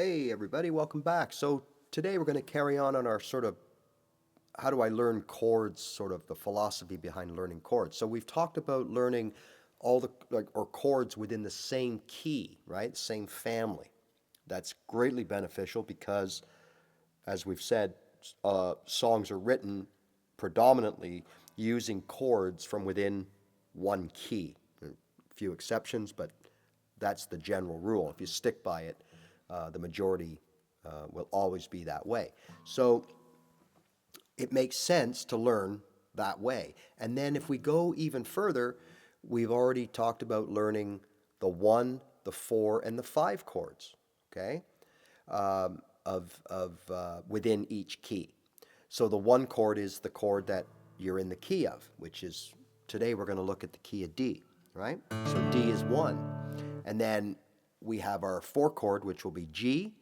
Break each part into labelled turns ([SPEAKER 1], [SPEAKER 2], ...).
[SPEAKER 1] Hey everybody, welcome back. So today we're going to carry on our sort of how do I learn chords, sort of the philosophy behind learning chords. So we've talked about learning all the or chords within the same key, right? Same family. That's greatly beneficial because, as we've said, songs are written predominantly using chords from within one key. There are a few exceptions, but that's the general rule. If you stick by it, the majority will always be that way. So it makes sense to learn that way. And then if we go even further, we've already talked about learning the one, the four, and the five chords, okay, of within each key. So the one chord is the chord that you're in the key of, which is today we're going to look at the key of D, right? So D is one. And then we have our four chord, which will be G,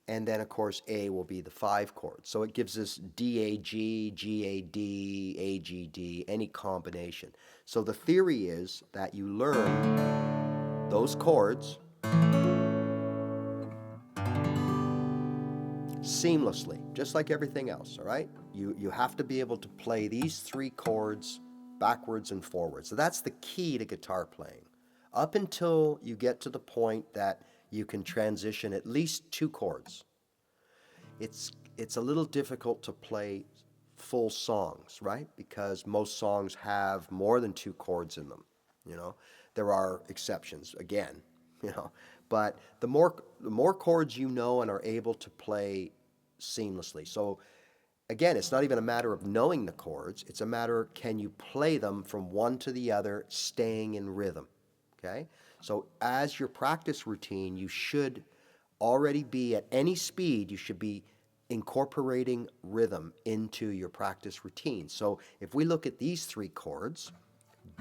[SPEAKER 1] and then of course A will be the five chord. So it gives us DAG, GAD, AGD, any combination. So the theory is that you learn those chords seamlessly, just like everything else, all right? You have to be able to play these three chords backwards and forwards. So that's the key to guitar playing. Up until you get to the point that you can transition at least two chords. It's a little difficult to play full songs, right? Because most songs have more than two chords in them, you know. There are exceptions, again, you know. But the more chords you know and are able to play seamlessly. So again, it's not even a matter of knowing the chords, it's a matter can you play them from one to the other, staying in rhythm. Okay? So as your practice routine, you should already be at any speed, you should be incorporating rhythm into your practice routine. So if we look at these three chords,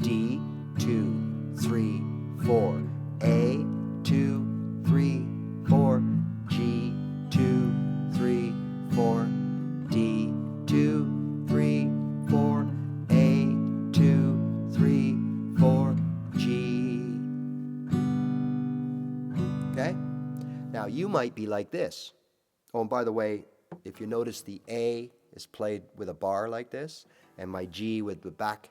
[SPEAKER 1] D, 2, 3, 4, A, 2, 3, 4, G, 2, 3, 4, D, 2, 3, 4, A, 2, 3, 4, G. Okay? Now you might be like this. Oh, and by the way, if you notice the A is played with a bar like this, and my G with the back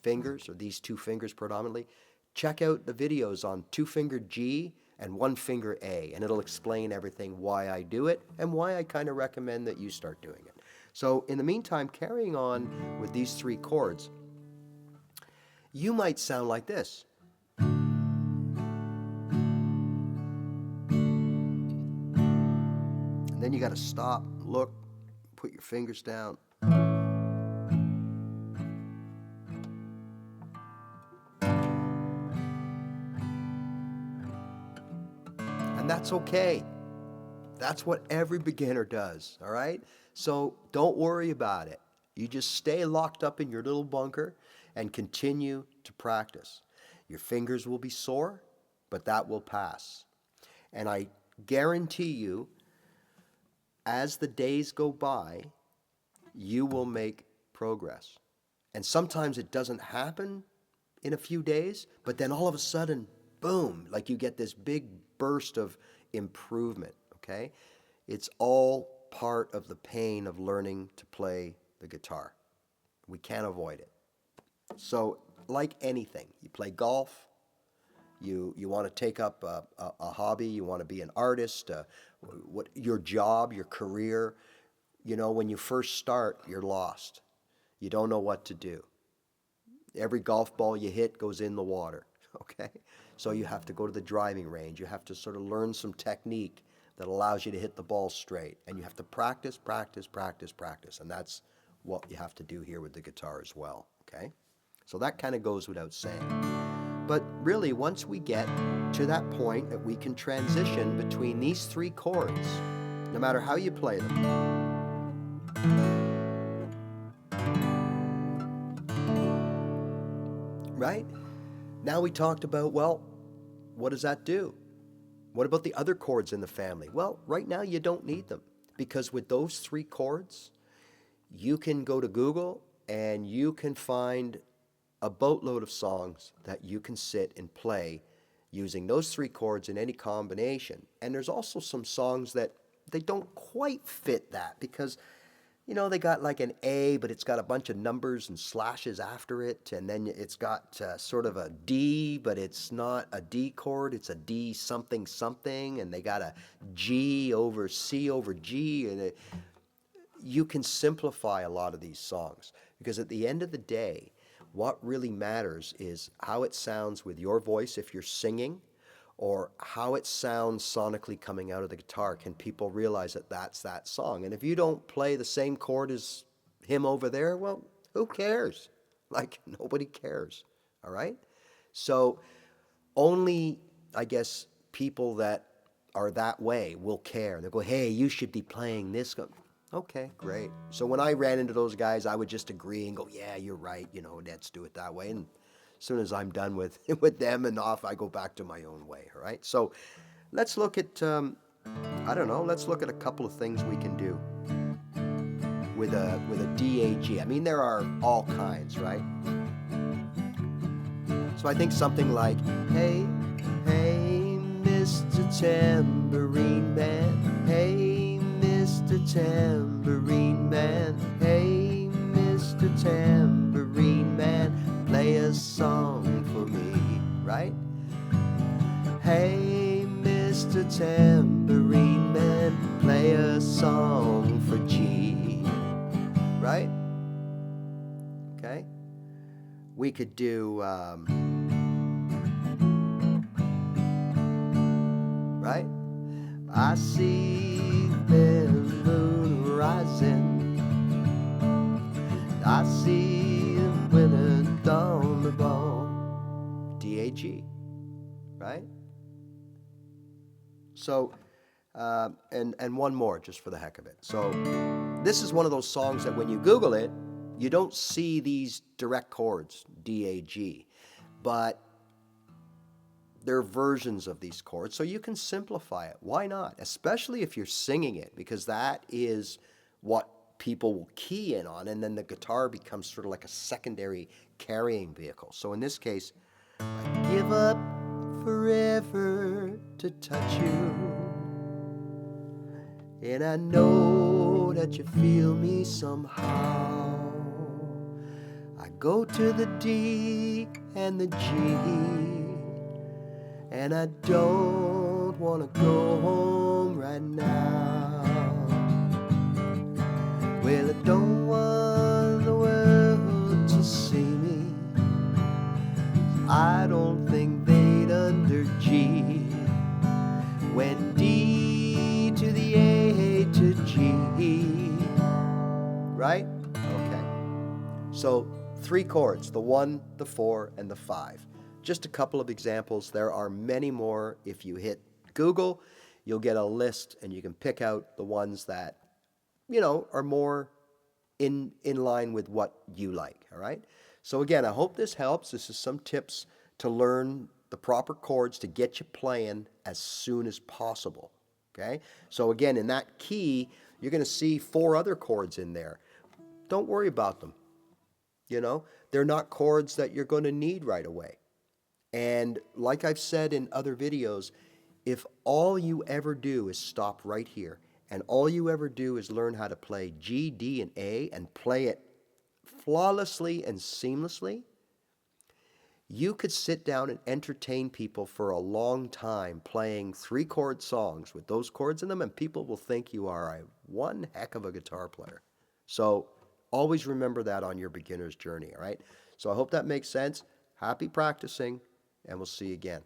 [SPEAKER 1] fingers, or these two fingers predominantly, check out the videos on two-fingered G and one-finger A, and it'll explain everything, why I do it, and why I kind of recommend that you start doing it. So in the meantime, carrying on with these three chords, you might sound like this. And then you got to stop, look, put your fingers down. And that's okay. That's what every beginner does, all right? So don't worry about it. You just stay locked up in your little bunker and continue to practice. Your fingers will be sore, but that will pass. And I guarantee you, as the days go by, you will make progress. And sometimes it doesn't happen in a few days, but then all of a sudden, boom, like you get this big burst of improvement, okay? It's all part of the pain of learning to play the guitar. We can't avoid it. So, like anything, you play golf, you want to take up a hobby, you want to be an artist, what your job, your career, you know, when you first start, you're lost. You don't know what to do. Every golf ball you hit goes in the water, okay? So you have to go to the driving range. You have to sort of learn some technique that allows you to hit the ball straight. And you have to practice, practice, practice, practice. And that's what you have to do here with the guitar as well, okay? So that kind of goes without saying. But really, once we get to that point that we can transition between these three chords, no matter how you play them, right? Now we talked about, well, what does that do? What about the other chords in the family? Well, right now you don't need them, because with those three chords, you can go to Google and you can find a boatload of songs that you can sit and play using those three chords in any combination. And there's also some songs that they don't quite fit that because they got like an A, but it's got a bunch of numbers and slashes after it. And then it's got sort of a D, but it's not a D chord. It's a D something something. And they got a G over C over G. And you can simplify a lot of these songs because at the end of the day, what really matters is how it sounds with your voice if you're singing, or how it sounds sonically coming out of the guitar. Can people realize that that's that song? And if you don't play the same chord as him over there, well, who cares? Like, nobody cares, all right? So only, I guess, people that are that way will care. They'll go, hey, you should be playing this. Okay, great. So when I ran into those guys, I would just agree and go, yeah, you're right, let's do it that way. And as soon as I'm done with with them and off, I go back to my own way, all right? So let's look at, I don't know, let's look at a couple of things we can do with a DAG. I mean, there are all kinds, right? So I think something like, hey, hey, Mr. Tambourine Man, hey, Mr. Tambourine Man, hey, Mr. Tambourine Man, play a song for me, right? Hey, Mr. Tambourine Man, play a song for G, right? Okay. We could do, right? I see the moon rising, I see winter dawn above. DAG, right? So, and one more just for the heck of it. So this is one of those songs that when you Google it, you don't see these direct chords, DAG, but there are versions of these chords, so you can simplify it. Why not? Especially if you're singing it, because that is what people will key in on, and then the guitar becomes sort of like a secondary carrying vehicle. So in this case, I give up forever to touch you, and I know that you feel me somehow. I go to the D and the G, and I don't want to go home right now. Well, I don't want the world to see me, I don't think they'd under G when D to the A to G, right? Okay. So 3 chords, the 1, the 4, and the 5. Just a couple of examples. There are many more. If you hit Google, you'll get a list and you can pick out the ones that, are more in line with what you like, all right? So again, I hope this helps. This is some tips to learn the proper chords to get you playing as soon as possible, okay? So again, in that key, you're going to see 4 other chords in there. Don't worry about them. They're not chords that you're going to need right away. And like I've said in other videos, if all you ever do is stop right here, and all you ever do is learn how to play G, D, and A, and play it flawlessly and seamlessly, you could sit down and entertain people for a long time playing 3-chord songs with those chords in them, and people will think you are one heck of a guitar player. So always remember that on your beginner's journey, all right? So I hope that makes sense. Happy practicing, and we'll see you again.